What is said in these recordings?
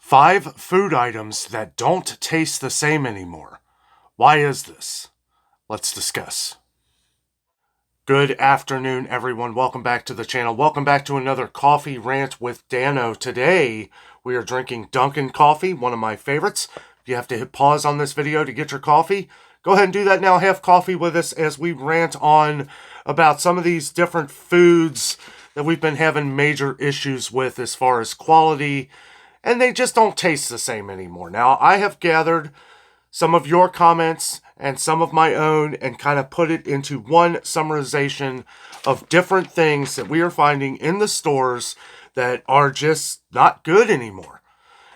5 food items that don't taste the same anymore. Why is this? Let's discuss. Good afternoon, everyone. Welcome back to the channel. Welcome back to another coffee rant with Dano. Today, we are drinking Dunkin' coffee, one of my favorites. If you have to hit pause on this video to get your coffee, go ahead and do that now. Have coffee with us as we rant on about some of these different foods that we've been having major issues with as far as quality, and they just don't taste the same anymore. Now, I have gathered some of your comments and some of my own and kind of put it into one summarization of different things that we are finding in the stores that are just not good anymore.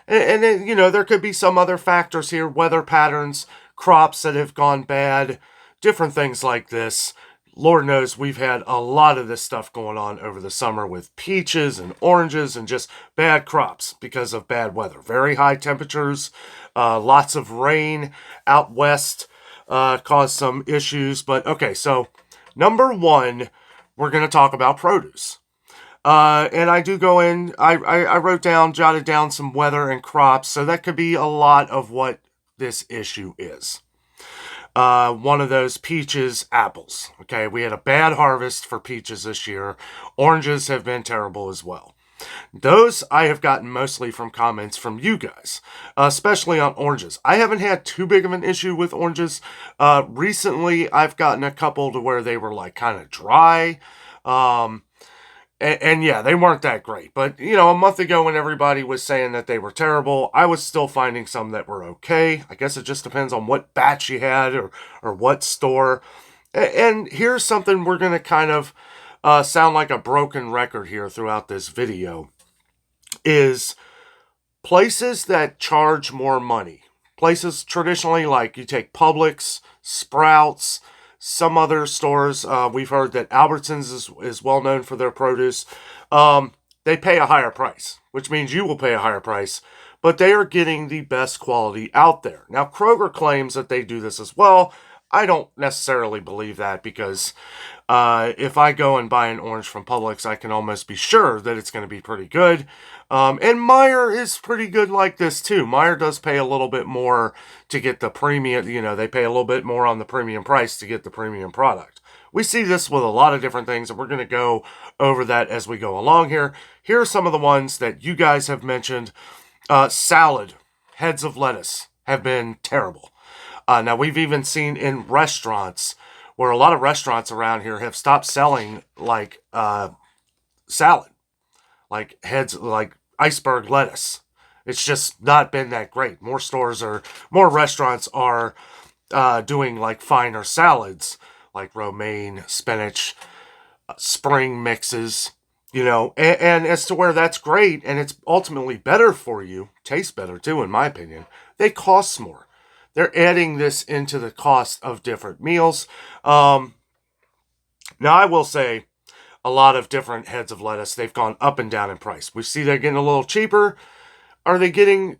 And you know, there could be some other factors here, weather patterns, crops that have gone bad, different things like this. Lord knows we've had a lot of this stuff going on over the summer with peaches and oranges and just bad crops because of bad weather. Very high temperatures, lots of rain out west caused some issues. But okay, so number one, we're going to talk about produce. And I do go in, I wrote down, jotted down some weather and crops, so that could be a lot of what this issue is. One of those peaches, apples. Okay, we had a bad harvest for peaches this year. Oranges have been terrible as well. Those I have gotten mostly from comments from you guys, especially on oranges. I haven't had too big of an issue with oranges. Recently, I've gotten a couple to where they were like kind of dry. And yeah, they weren't that great. But, you know, a month ago when everybody was saying that they were terrible, I was still finding some that were okay. I guess it just depends on what batch you had or what store. And here's something we're going to kind of sound like a broken record here throughout this video, is places that charge more money. Places traditionally like you take Publix, Sprouts, some other stores. We've heard that Albertsons is well known for their produce. They pay a higher price, which means you will pay a higher price, but they are getting the best quality out there. Now, Kroger claims that they do this as well. I don't necessarily believe that because if I go and buy an orange from Publix, I can almost be sure that it's going to be pretty good. And Meijer is pretty good like this too. Meijer does pay a little bit more to get the premium, you know, they pay a little bit more on the premium price to get the premium product. We see this with a lot of different things, and we're going to go over that as we go along here. Here are some of the ones that you guys have mentioned. Salad, heads of lettuce have been terrible. Now, we've even seen in restaurants where a lot of restaurants around here have stopped selling like salad, like heads, like iceberg lettuce. It's just not been that great. More restaurants are doing like finer salads, like romaine, spinach, spring mixes, you know, and as to where that's great and it's ultimately better for you, tastes better too, in my opinion, they cost more. They're adding this into the cost of different meals. Now, I will say a lot of different heads of lettuce, they've gone up and down in price. We see they're getting a little cheaper. Are they getting,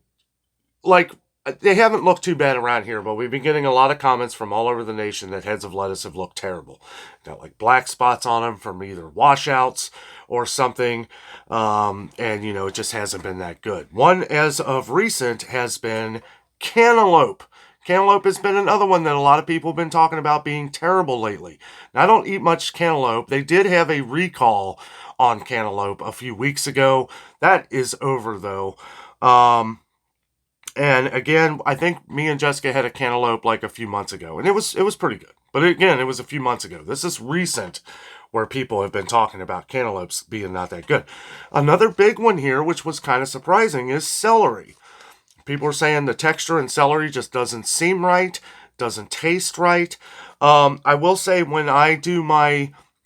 like, they haven't looked too bad around here, but we've been getting a lot of comments from all over the nation that heads of lettuce have looked terrible. Got like black spots on them from either washouts or something. And, you know, it just hasn't been that good. One as of recent has been cantaloupe. Cantaloupe has been another one that a lot of people have been talking about being terrible lately. Now, I don't eat much cantaloupe. They did have a recall on cantaloupe a few weeks ago. That is over, though. And again, I think me and Jessica had a cantaloupe like a few months ago, and it was pretty good. But again, it was a few months ago. This is recent where people have been talking about cantaloupes being not that good. Another big one here, which was kind of surprising, is celery. People are saying the texture in celery just doesn't seem right, doesn't taste right. I will say when I do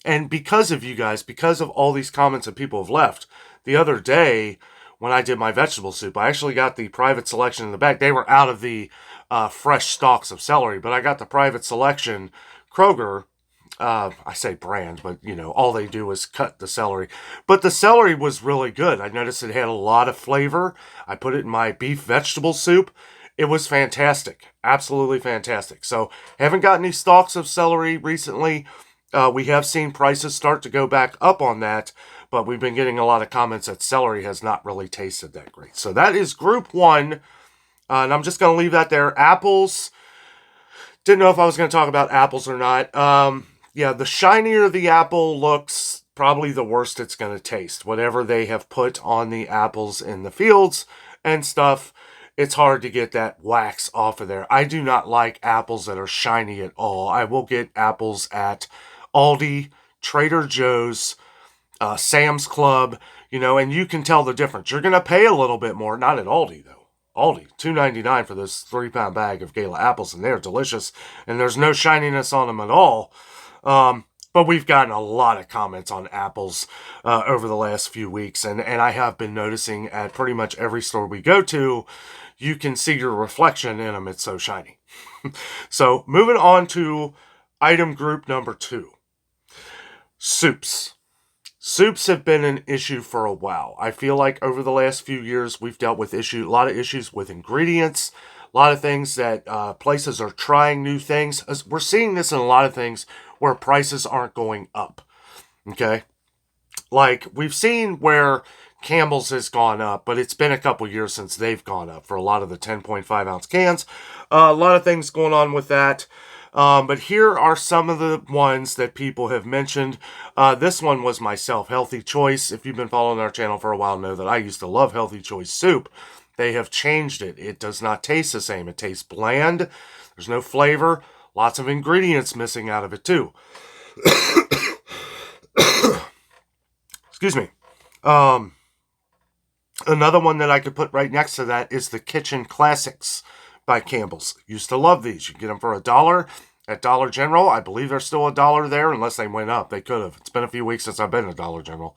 and because of you guys, because of all these comments that people have left, the other day when I did my vegetable soup, I actually got the private selection in the bag. They were out of the fresh stalks of celery, but I got the private selection Kroger. I say brand, but you know, all they do is cut the celery. But the celery was really good. I noticed it had a lot of flavor. I put it in my beef vegetable soup. It was fantastic. Absolutely fantastic. So, haven't got any stalks of celery recently. We have seen prices start to go back up on that. but we've been getting a lot of comments that celery has not really tasted that great. So that is group one, and I'm just going to leave that there. Apples, didn't know if I was going to talk about apples or not. Yeah, the shinier the apple looks, probably the worst it's going to taste. Whatever they have put on the apples in the fields and stuff, it's hard to get that wax off of there. I do not like apples that are shiny at all. I will get apples at Aldi, Trader Joe's, Sam's Club, and you can tell the difference. You're going to pay a little bit more, not at Aldi though. Aldi, $2.99 for this 3-pound bag of Gala apples, and they're delicious, and there's no shininess on them at all. But we've gotten a lot of comments on apples over the last few weeks, and I have been noticing at pretty much every store we go to, you can see your reflection in them. It's so shiny. So moving on to item group number 2. Soups. Soups have been an issue for a while. I feel like over the last few years, we've dealt with a lot of issues with ingredients, a lot of things that places are trying new things. We're seeing this in a lot of things where prices aren't going up, okay? Like, we've seen where Campbell's has gone up, but it's been a couple years since they've gone up for a lot of the 10.5-ounce cans. A lot of things going on with that. But here are some of the ones that people have mentioned. This one was myself, Healthy Choice. If you've been following our channel for a while, know that I used to love Healthy Choice soup. They have changed it. It does not taste the same. It tastes bland. There's no flavor. Lots of ingredients missing out of it, too. Excuse me. Another one that I could put right next to that is the Kitchen Classics by Campbell's. Used to love these. You can get them for $1 at Dollar General. I believe they're still $1 there, unless they went up. They could have. It's been a few weeks since I've been at Dollar General.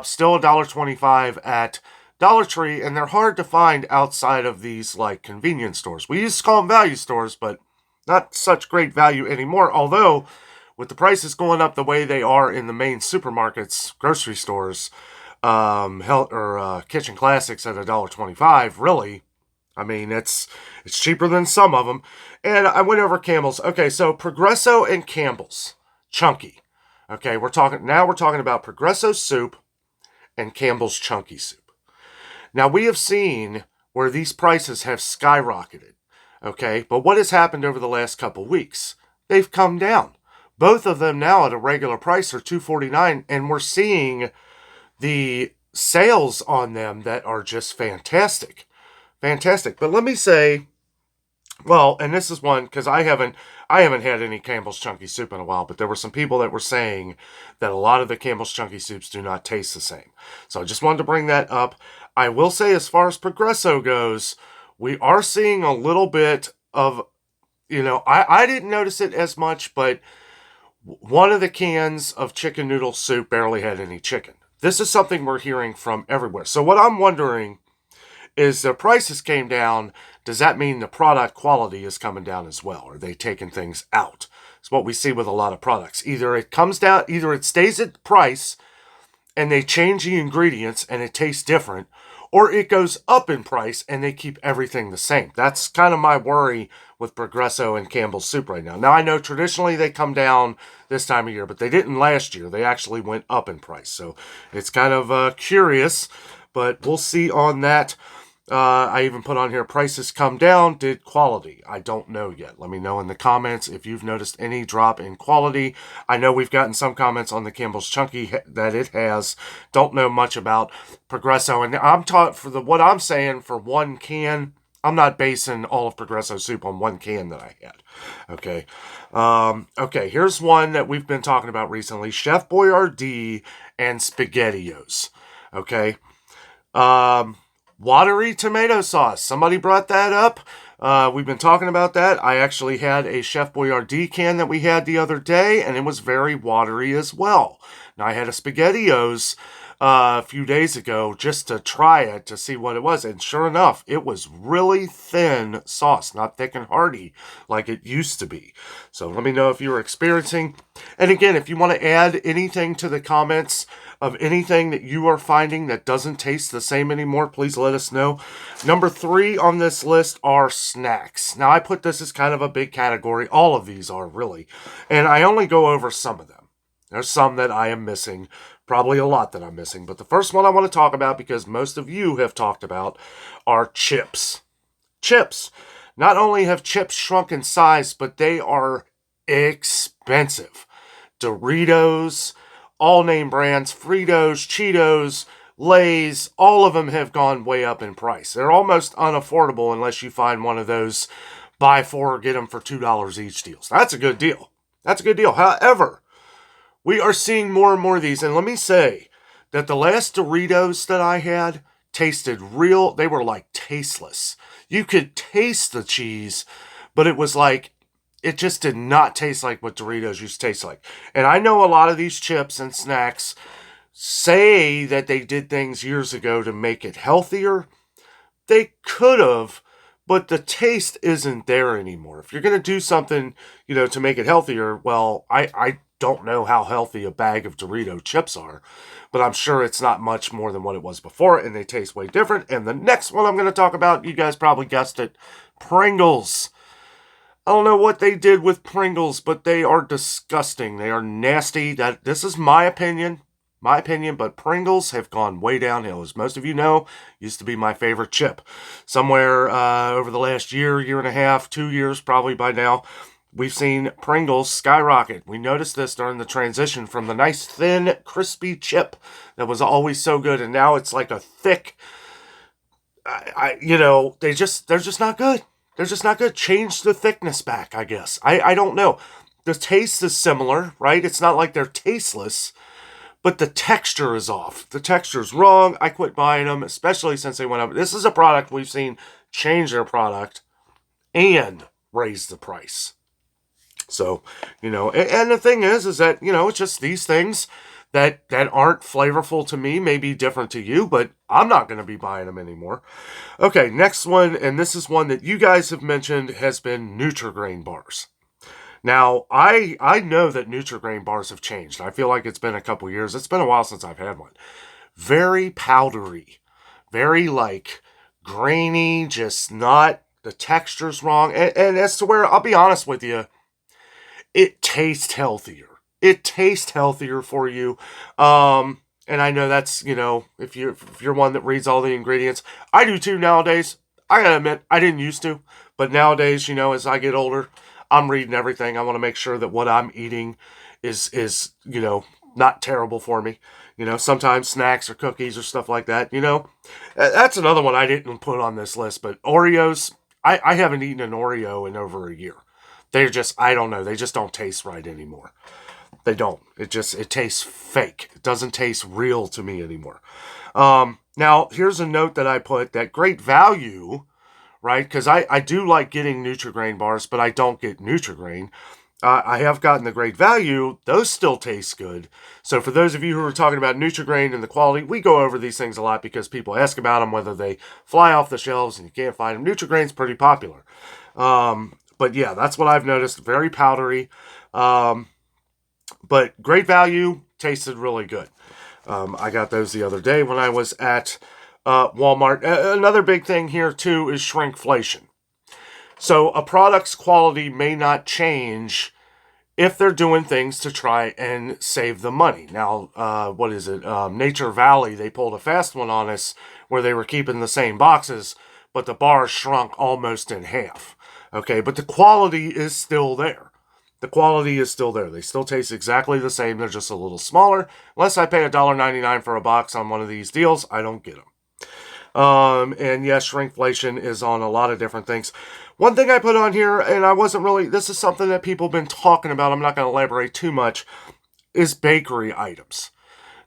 Still $1.25 at Dollar Tree, and they're hard to find outside of these like convenience stores. We used to call them value stores, but not such great value anymore. Although, with the prices going up the way they are in the main supermarkets, grocery stores, Kitchen Classics at $1.25, really, I mean, it's cheaper than some of them. And I went over Campbell's. Okay, so Progresso and Campbell's, chunky. Okay, we're talking about Progresso soup and Campbell's chunky soup. Now, we have seen where these prices have skyrocketed, okay? But what has happened over the last couple weeks? They've come down. Both of them now at a regular price are $2.49, and we're seeing the sales on them that are just fantastic. Fantastic. But let me say, well, and this is one, because I haven't had any Campbell's Chunky Soup in a while, but there were some people that were saying that a lot of the Campbell's Chunky Soups do not taste the same. So I just wanted to bring that up. I will say, as far as Progresso goes, we are seeing a little bit of, I didn't notice it as much, but one of the cans of chicken noodle soup barely had any chicken. This is something we're hearing from everywhere. So what I'm wondering is, the prices came down. Does that mean the product quality is coming down as well? Are they taking things out? It's what we see with a lot of products. Either it comes down, either it stays at price and they change the ingredients and it tastes different, or it goes up in price and they keep everything the same. That's kind of my worry with Progresso and Campbell's Soup right now. Now, I know traditionally they come down this time of year, but they didn't last year. They actually went up in price. So it's kind of curious, but we'll see on that. I even put on here, prices come down, did quality? I don't know yet. Let me know in the comments if you've noticed any drop in quality. I know we've gotten some comments on the Campbell's Chunky that it has. Don't know much about Progresso. And I'm taught for what I'm saying for one can, I'm not basing all of Progresso soup on one can that I had. Okay. Okay, here's one that we've been talking about recently. Chef Boyardee and SpaghettiOs. Okay. Watery tomato sauce. Somebody brought that up. We've been talking about that. I actually had a Chef Boyardee can that we had the other day, and it was very watery as well. Now, I had a SpaghettiOs a few days ago just to try it to see what it was, and sure enough, it was really thin sauce, not thick and hearty like it used to be. So let me know if you're experiencing. And again, if you want to add anything to the comments of anything that you are finding that doesn't taste the same anymore, please let us know. Number 3 on this list are snacks. Now, I put this as kind of a big category. All of these are, really. And I only go over some of them. There's some that I am missing Probably a lot that I'm missing. But the first one I want to talk about, because most of you have talked about, are chips. Chips. Not only have chips shrunk in size, but they are expensive. Doritos, all name brands, Fritos, Cheetos, Lay's, all of them have gone way up in price. They're almost unaffordable unless you find one of those buy four, get them for $2 each deals. That's a good deal. That's a good deal. However, we are seeing more and more of these. And let me say that the last Doritos that I had tasted real, they were like tasteless. You could taste the cheese, but it was like, it just did not taste like what Doritos used to taste like. And I know a lot of these chips and snacks say that they did things years ago to make it healthier. They could have, but the taste isn't there anymore. If you're going to do something, to make it healthier, well, I don't know how healthy a bag of Dorito chips are, but I'm sure it's not much more than what it was before, and they taste way different. And the next one I'm going to talk about, you guys probably guessed it, Pringles. I don't know what they did with Pringles, but they are disgusting. They are nasty. This is my opinion, but Pringles have gone way downhill. As most of you know, used to be my favorite chip. Somewhere over the last year and a half, 2 years probably by now, we've seen Pringles skyrocket. We noticed this during the transition from the nice, thin, crispy chip that was always so good, and now it's like a thick, they're just not good. They're just not good. Change the thickness back, I guess. I don't know. The taste is similar, right? It's not like they're tasteless, but the texture is off. The texture's wrong. I quit buying them, especially since they went up. This is a product we've seen change their product and raise the price. So, and the thing is that, it's just these things that aren't flavorful to me may be different to you, but I'm not going to be buying them anymore. Okay, next one, and this is one that you guys have mentioned, has been Nutri-Grain bars. Now, I know that Nutri-Grain bars have changed. I feel like it's been a couple years. It's been a while since I've had one. Very powdery. Very, grainy, just not, the texture's wrong. And as to where, I'll be honest with you, it tastes healthier. It tastes healthier for you. And I know that's, if you're one that reads all the ingredients, I do too nowadays. I gotta admit, I didn't used to, but nowadays, as I get older, I'm reading everything. I want to make sure that what I'm eating is not terrible for me. Sometimes snacks or cookies or stuff like that, That's another one I didn't put on this list, but Oreos, I haven't eaten an Oreo in over a year. They're just, I don't know, they just don't taste right anymore. They don't. It tastes fake. It doesn't taste real to me anymore. Now, here's a note that I put, that Great Value, right? Because I do like getting Nutri-Grain bars, but I don't get Nutri-Grain. I have gotten the Great Value. Those still taste good. So for those of you who are talking about Nutri-Grain and the quality, we go over these things a lot because people ask about them, whether they fly off the shelves and you can't find them. Nutri-Grain's pretty popular. But yeah, that's what I've noticed. Very powdery. But Great Value tasted really good. I got those the other day when I was at Walmart. Another big thing here, too, is shrinkflation. So a product's quality may not change if they're doing things to try and save the money. Now, what is it? Nature Valley, they pulled a fast one on us where they were keeping the same boxes, but the bars shrunk almost in half. Okay, but the quality is still there. The quality is still there. They still taste exactly the same. They're just a little smaller. Unless I pay $1.99 for a box on one of these deals, I don't get them. And yes, shrinkflation is on a lot of different things. One thing I put on here, and I wasn't really, this is something that people have been talking about, I'm not going to elaborate too much, is bakery items.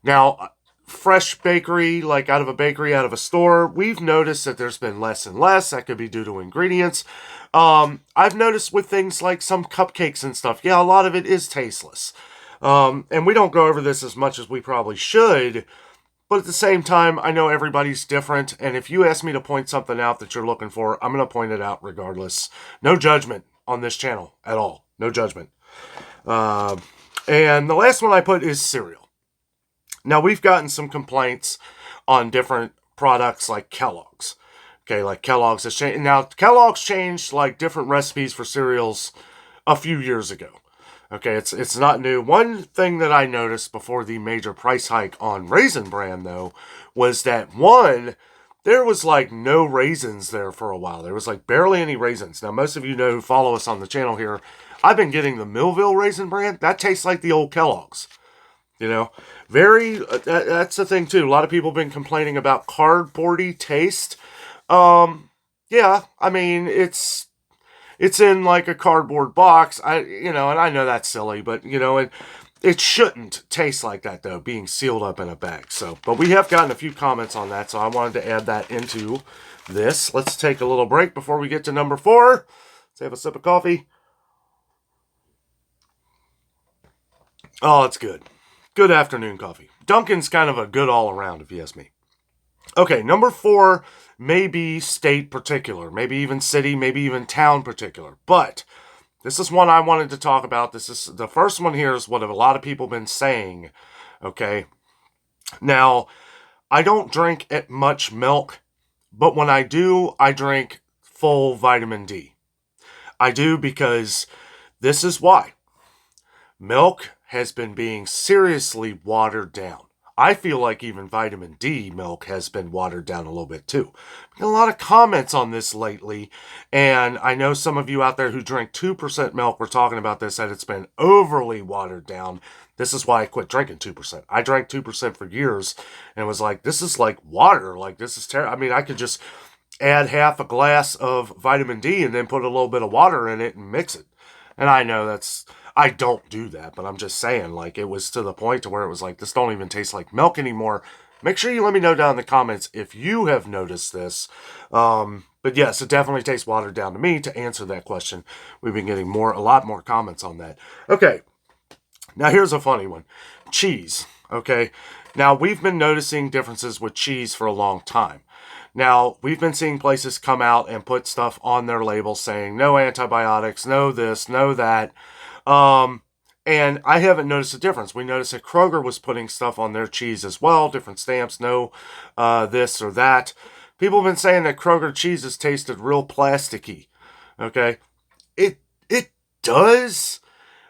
Now, fresh bakery, like out of a bakery, out of a store, we've noticed that there's been less and less. That could be due to ingredients. I've noticed with things like some cupcakes and stuff, yeah, a lot of it is tasteless. And we don't go over this as much as we probably should, but at the same time, I know everybody's different, and if you ask me to point something out that you're looking for, I'm going to point it out regardless. No judgment on this channel at all. No judgment. And the last one I put is cereal. Now, we've gotten some complaints on different products like Kellogg's. Okay, like Kellogg's has changed. Now, Kellogg's changed like different recipes for cereals a few years ago. Okay, it's not new. One thing that I noticed before the major price hike on Raisin Bran, though, was that one, there was like no raisins there for a while. There was like barely any raisins. Now, most of you know who follow us on the channel here, I've been getting the Millville Raisin Bran. That tastes like the old Kellogg's. You know, very. That's the thing too. A lot of people have been complaining about cardboardy taste. Yeah, I mean it's in like a cardboard box. And I know that's silly, but it shouldn't taste like that though, being sealed up in a bag. So, but we have gotten a few comments on that, so I wanted to add that into this. Let's take a little break before we get to number 4. Let's have a sip of coffee. Oh, it's good. Good afternoon coffee. Dunkin's kind of a good all around, if you ask me. Okay, number 4 may be state particular, maybe even city, maybe even town particular. But this is one I wanted to talk about. This is the first one here is what a lot of people have been saying. Okay. Now, I don't drink much milk, but when I do, I drink full vitamin D. I do because this is why. Milk has been being seriously watered down. I feel like even vitamin D milk has been watered down a little bit too. A lot of comments on this lately, and I know some of you out there who drink 2% milk were talking about this, that it's been overly watered down. This is why I quit drinking 2%. I drank 2% for years and was like, this is like water. Like, this is terrible. I mean, I could just add half a glass of vitamin D and then put a little bit of water in it and mix it. And I know I don't do that, but I'm just saying, like, it was to the point to where it was like, this don't even taste like milk anymore. Make sure you let me know down in the comments if you have noticed this. But yes, it definitely tastes watered down to me. To answer that question, we've been getting a lot more comments on that. Okay, now here's a funny one. Cheese, okay? Now, we've been noticing differences with cheese for a long time. Now, we've been seeing places come out and put stuff on their label saying no antibiotics, no this, no that. And I haven't noticed a difference. We noticed that Kroger was putting stuff on their cheese as well, different stamps, no this or that. People have been saying that Kroger cheeses tasted real plasticky. Okay? It does.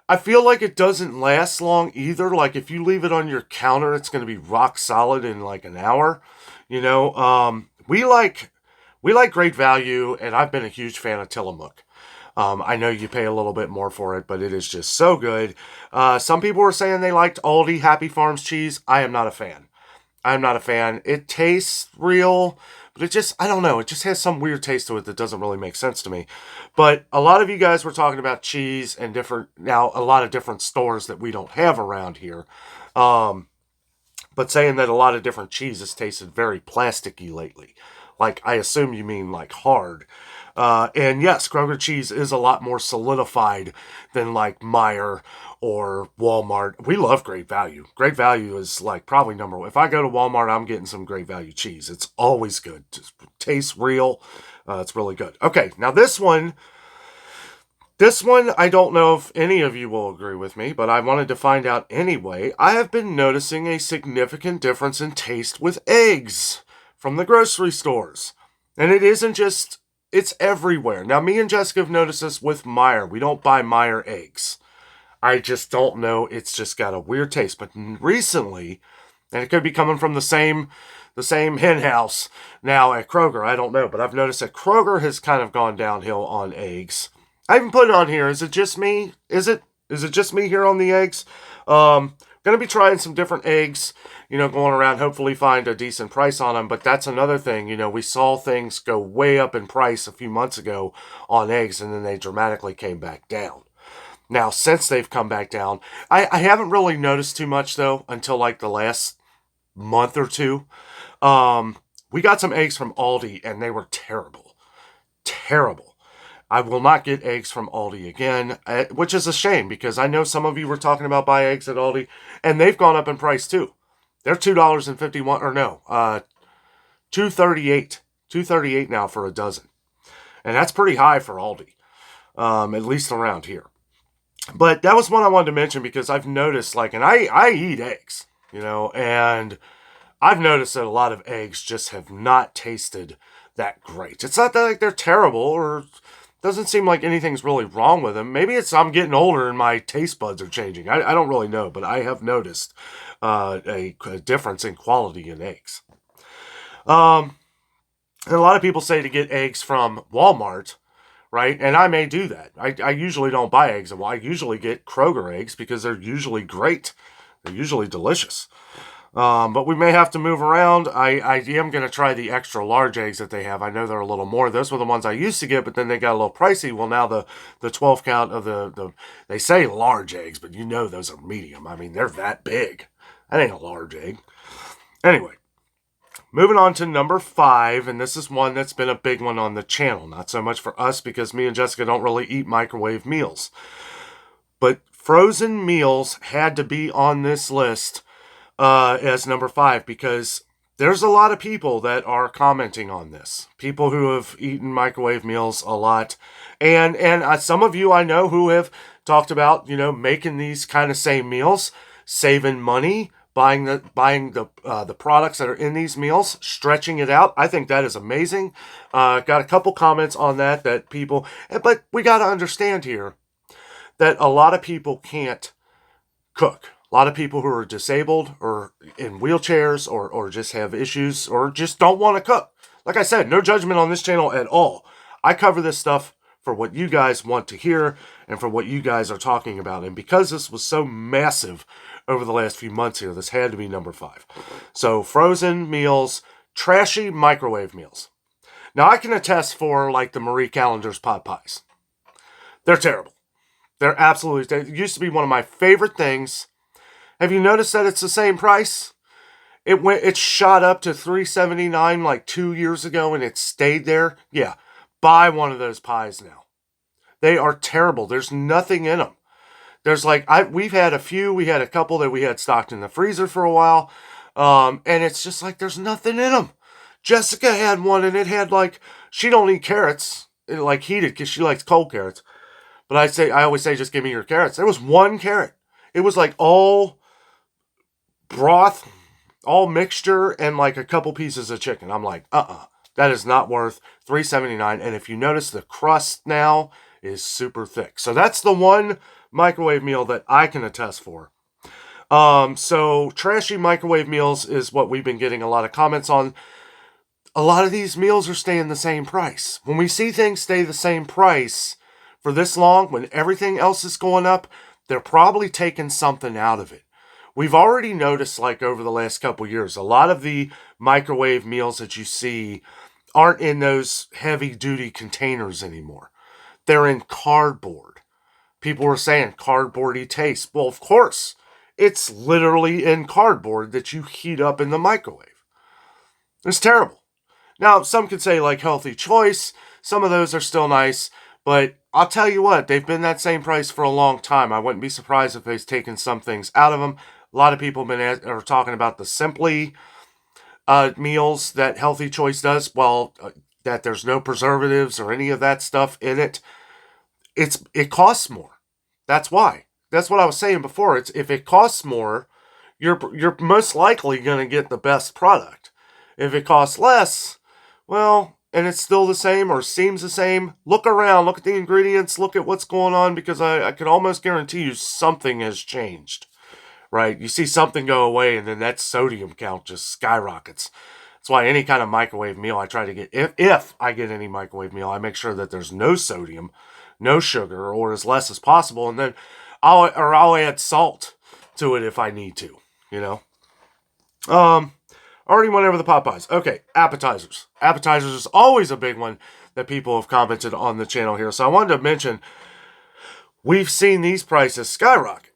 I feel like it doesn't last long either. Like if you leave it on your counter, it's going to be rock solid in like an hour. We like Great Value, and I've been a huge fan of Tillamook. I know you pay a little bit more for it, but it is just so good. Some people were saying they liked Aldi Happy Farms cheese. I am not a fan. I'm not a fan. It tastes real, but I don't know. It just has some weird taste to it that doesn't really make sense to me. But a lot of you guys were talking about cheese and a lot of different stores that we don't have around here. But saying that a lot of different cheeses tasted very plasticky lately. Like, I assume you mean like hard. And yes, Kroger cheese is a lot more solidified than like Meijer or Walmart. We love Great Value. Great Value is like probably number 1. If I go to Walmart, I'm getting some Great Value cheese. It's always good. Just tastes real. It's really good. Okay, now this one, I don't know if any of you will agree with me, but I wanted to find out anyway. I have been noticing a significant difference in taste with eggs from the grocery stores. And it isn't just, it's everywhere. Now, me and Jessica have noticed this with Meijer. We don't buy Meijer eggs. I just don't know. It's just got a weird taste. But recently, and it could be coming from the same hen house now at Kroger. I don't know. But I've noticed that Kroger has kind of gone downhill on eggs. I even put it on here. Is it just me? Is it just me here on the eggs? Going to be trying some different eggs, going around, hopefully find a decent price on them. But that's another thing, we saw things go way up in price a few months ago on eggs, and then they dramatically came back down. Now, since they've come back down, I haven't really noticed too much, though, until like the last month or two. We got some eggs from Aldi, and they were terrible. Terrible. I will not get eggs from Aldi again, which is a shame because I know some of you were talking about buy eggs at Aldi, and they've gone up in price too. They're $2.51, or no, $2.38. $2.38 now for a dozen. And that's pretty high for Aldi, at least around here. But that was one I wanted to mention because I've noticed, and I eat eggs, and I've noticed that a lot of eggs just have not tasted that great. It's not that they're terrible or Doesn't seem like anything's really wrong with them. Maybe it's I'm getting older and my taste buds are changing. I don't really know, but I have noticed a difference in quality in eggs. Um, and a lot of people say to get eggs from Walmart, right? And I may do that. I usually don't buy eggs. I usually get Kroger eggs because they're usually great. They're usually delicious. But we may have to move around. I am going to try the extra large eggs that they have. I know they're a little more. Those were the ones I used to get, but then they got a little pricey. Well, now the 12 count of they say large eggs, but you know those are medium. I mean, they're that big. That ain't a large egg. Anyway, moving on to number 5, and this is one that's been a big one on the channel. Not so much for us because me and Jessica don't really eat microwave meals. But frozen meals had to be on this list as number 5 because there's a lot of people that are commenting on this. People who have eaten microwave meals a lot. And some of you I know who have talked about, making these kind of same meals, saving money, buying the products that are in these meals, stretching it out. I think that is amazing. Got a couple comments on that people, but we got to understand here that a lot of people can't cook. A lot of people who are disabled or in wheelchairs or just have issues or just don't want to cook. Like I said, no judgment on this channel at all. I cover this stuff for what you guys want to hear and for what you guys are talking about. And because this was so massive over the last few months here, this had to be number 5. So frozen meals, trashy microwave meals. Now I can attest for like the Marie Callender's pot pies. They're terrible. They're absolutely, it used to be one of my favorite things. Have you noticed that it's the same price? It shot up to $3.79 like 2 years ago and it stayed there. Yeah, buy one of those pies now. They are terrible. There's nothing in them. There's we've had a few. We had a couple that we had stocked in the freezer for a while. And it's just like there's nothing in them. Jessica had one and it had she don't eat carrots, heated because she likes cold carrots. But I always say, just give me your carrots. There was one carrot. It was all broth, all mixture, and a couple pieces of chicken. I'm like, that is not worth $3.79. And if you notice, the crust now is super thick. So that's the one microwave meal that I can attest for. So trashy microwave meals is what we've been getting a lot of comments on. A lot of these meals are staying the same price. When we see things stay the same price for this long, when everything else is going up, they're probably taking something out of it. We've already noticed, over the last couple years, a lot of the microwave meals that you see aren't in those heavy-duty containers anymore. They're in cardboard. People were saying cardboardy taste. Well, of course, it's literally in cardboard that you heat up in the microwave. It's terrible. Now, some could say, Healthy Choice. Some of those are still nice. But I'll tell you what, they've been that same price for a long time. I wouldn't be surprised if they've taken some things out of them. A lot of people are talking about the Simply meals that Healthy Choice does. Well, that there's no preservatives or any of that stuff in it. It costs more. That's why. That's what I was saying before. If it costs more, you're most likely going to get the best product. If it costs less, well, and it's still the same or seems the same, look around, look at the ingredients, look at what's going on, because I can almost guarantee you something has changed, right? You see something go away and then that sodium count just skyrockets. That's why any kind of microwave meal I try to get, if I get any microwave meal, I make sure that there's no sodium, no sugar, or as less as possible, and then I'll add salt to it if I need to, Already went over the pot pies. Okay, appetizers. Appetizers is always a big one that people have commented on the channel here. So I wanted to mention, we've seen these prices skyrocket,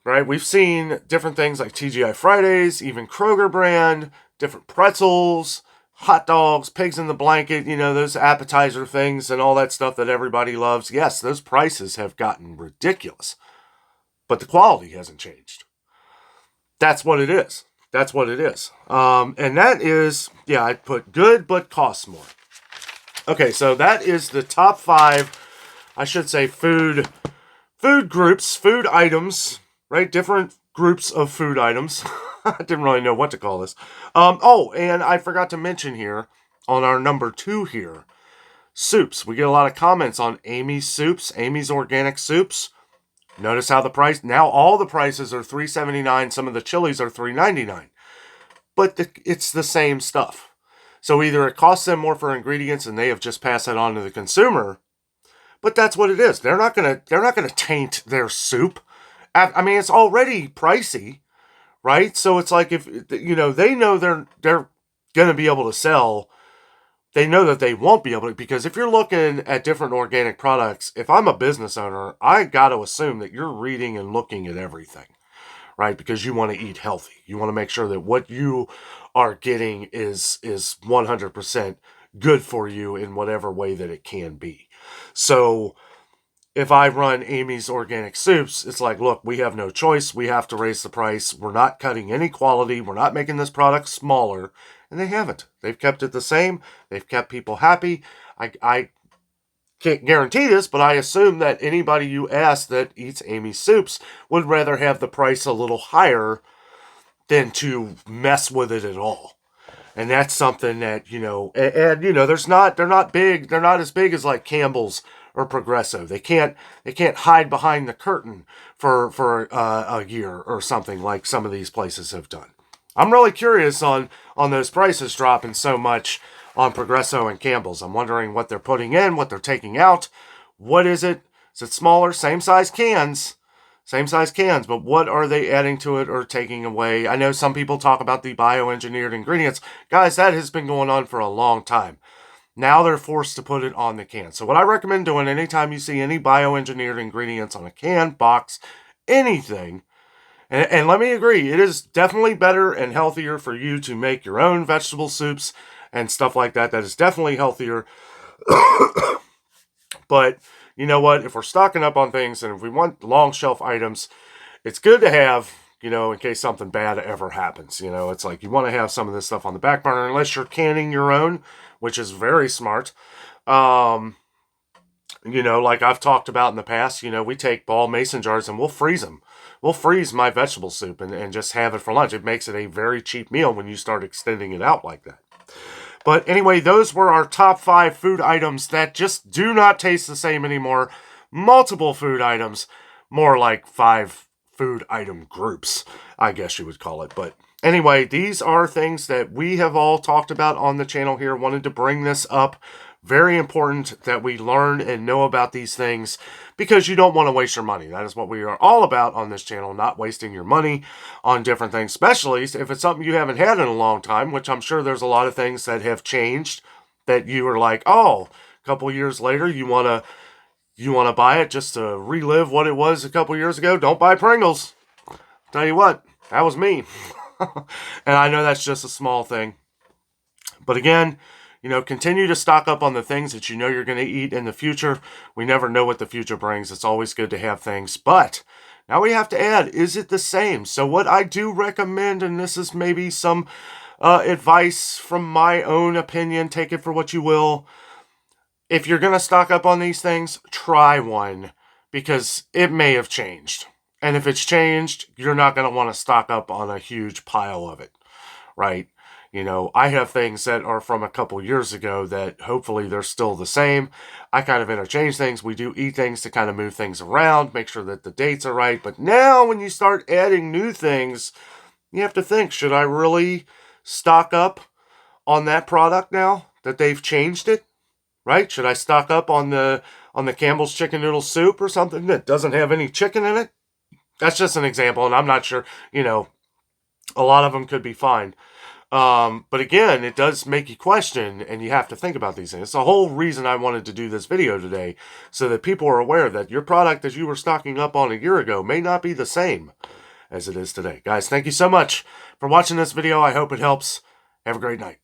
right? We've seen different things like TGI Fridays, even Kroger brand, different pretzels, hot dogs, pigs in the blanket, those appetizer things and all that stuff that everybody loves. Yes, those prices have gotten ridiculous, but the quality hasn't changed. That's what it is. That's what it is. And that is, I put good, but costs more. Okay, so that is the top 5, I should say, food groups, food items, right? Different groups of food items. I didn't really know what to call this. And I forgot to mention here, on our number 2 here, Soups. We get a lot of comments on Amy's soups, Amy's organic soups. Notice how the price, now all the prices are $3.79. Some of the chilies are $3.99. But it's the same stuff. So either it costs them more for ingredients and they have just passed it on to the consumer, but that's what it is. They're not gonna taint their soup. I mean, it's already pricey, right? So it's like, if they know they're gonna be able to sell, they know that they won't be able to, because if you're looking at different organic products, if I'm a business owner, I got to assume that you're reading and looking at everything, right? Because you want to eat healthy. You want to make sure that what you are getting is 100% good for you in whatever way that it can be. So if I run Amy's Organic Soups, it's like, look, we have no choice. We have to raise the price. We're not cutting any quality. We're not making this product smaller. And they haven't. They've kept it the same. They've kept people happy. I can't guarantee this, but I assume that anybody you ask that eats Amy's Soups would rather have the price a little higher than to mess with it at all. And that's something that, they're not big. They're not as big as like Campbell's or Progresso. They can't hide behind the curtain for a year or something like some of these places have done. I'm really curious on those prices dropping so much on Progresso and Campbell's. I'm wondering what they're putting in, what they're taking out. What is it? Is it smaller? Same size cans, but what are they adding to it or taking away? I know some people talk about the bioengineered ingredients. Guys, that has been going on for a long time. Now they're forced to put it on the can. So what I recommend doing anytime you see any bioengineered ingredients on a can, box, anything, and let me agree, it is definitely better and healthier for you to make your own vegetable soups and stuff like that. That is definitely healthier. But you know what? If we're stocking up on things and if we want long shelf items, it's good to have, in case something bad ever happens. It's like you want to have some of this stuff on the back burner, unless you're canning your own, which is very smart. Like I've talked about in the past, we take ball mason jars and we'll freeze them. We'll freeze my vegetable soup and just have it for lunch. It makes it a very cheap meal when you start extending it out like that. But anyway, those were our top 5 food items that just do not taste the same anymore. Multiple food items, more like 5 food item groups, I guess you would call it. But anyway, these are things that we have all talked about on the channel here. Wanted to bring this up. Very important that we learn and know about these things, because you don't want to waste your money. That is what we are all about on this channel, not wasting your money on different things, especially if it's something you haven't had in a long time, which I'm sure there's a lot of things that have changed that you are like, oh, a couple years later, you want to buy it just to relive what it was a couple years ago. Don't buy Pringles. Tell you what, that was me. And I know that's just a small thing. But again, continue to stock up on the things that you're going to eat in the future. We never know what the future brings. It's always good to have things. But now we have to add, is it the same? So what I do recommend, and this is maybe some advice from my own opinion, take it for what you will. If you're going to stock up on these things, try one, because it may have changed. And if it's changed, you're not going to want to stock up on a huge pile of it, right? I have things that are from a couple years ago that hopefully they're still the same. I kind of interchange things. We do eat things to kind of move things around, make sure that the dates are right. But now when you start adding new things, you have to think, should I really stock up on that product now that they've changed it? Right? Should I stock up on the Campbell's chicken noodle soup or something that doesn't have any chicken in it? That's just an example, and I'm not sure, a lot of them could be fine. But again, it does make you question, and you have to think about these things. It's the whole reason I wanted to do this video today, so that people are aware that your product that you were stocking up on a year ago may not be the same as it is today. Guys, thank you so much for watching this video. I hope it helps. Have a great night.